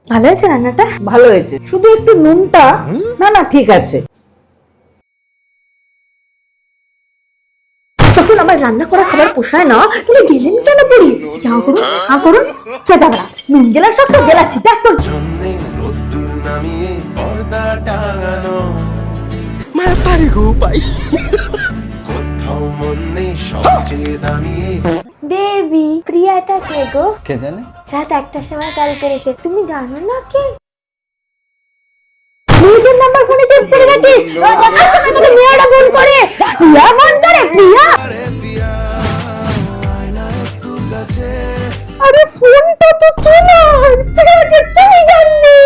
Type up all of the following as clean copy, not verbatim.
ভালো হয়েছে রান্নাটা? ভালো হয়েছে, শুধু একটু নুনটা না ঠিক আছে। যখন আমার রান্না করা খাবার পোষায় না তাহলে গেলেন কেন পড়ি? যা করুন হা করুন, খেতে পারা নুন গেলার সব তো গেলাচ্ছি, দেখ তোর বেবি। প্রিয়াটা কে গো? কে জানে? রাত 1টার সময় কল করেছে, তুমি জানো না কে? মেয়েদের নাম্বার ফোনে সেভ করে রাখি, দেখার সময় তোকে মেয়েটা ফোন করে, প্রিয়া ফোন করে, প্রিয়া। আরে ফোনটা তো তোমার, তুমি জাননি?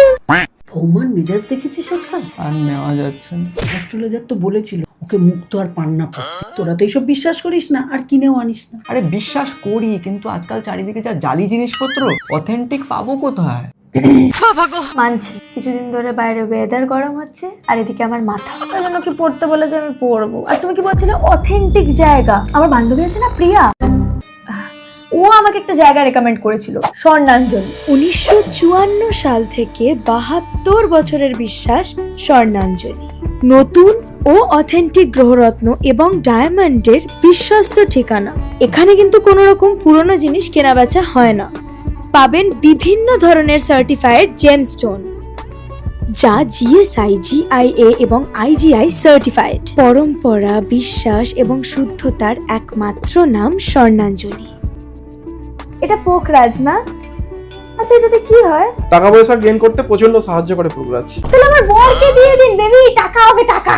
বৌমার মেজাজ দেখেছিস আজকাল? আর নেওয়া যাচ্ছে না। অ্যাস্ট্রোলজার তো বলেছিল ওকে মুক্ত আর পান্না পড়তে। তোরা তো এইসব বিশ্বাস করিস না আর কিনেও আনিস না। আরে বিশ্বাস করি, কিন্তু আজকাল চারিদিকে যা জালি জিনিসপত্র, অথেন্টিক পাবো কোথায়? মানছি কিছুদিন ধরে বাইরে ওয়েদার গরম হচ্ছে আর এদিকে আমার মাথা, ওই জন্য কি পড়তে বলে যে আমি পড়বো। আর তুমি কি বলছিলে অথেন্টিক জায়গা? আমার বান্ধবী আছে না প্রিয়া, ও আমাকে একটা জায়গা রেকমেন্ড করেছিল, স্বর্ণাঞ্জলি। 1954 সাল থেকে 72 বছরের বিশ্বাস স্বর্ণাঞ্জলি নতুন ও অথেন্টিক গ্রহরত্ন এবং ডায়মন্ডের বিশ্বস্ত ঠিকানা। এখানে কিন্তু কোনো রকম পুরনো জিনিস কেনাবেচা হয় না। পাবেন বিভিন্ন ধরনের সার্টিফাইড জেমস্টোন যা জিএসআই, জিআইএ এবং আইজিআই সার্টিফাইড। পরম্পরা, বিশ্বাস এবং শুদ্ধতার একমাত্র নাম স্বর্ণাঞ্জলি। এটা পোকরাজ না? আচ্ছা এটাতে কি হয়? টাকা পয়সা গেইন করতে প্রচন্ড সাহায্য করে প্রোগ্রাস। তাহলে আমার বরকে দিয়ে দিন বেবি, টাকা হবে টাকা।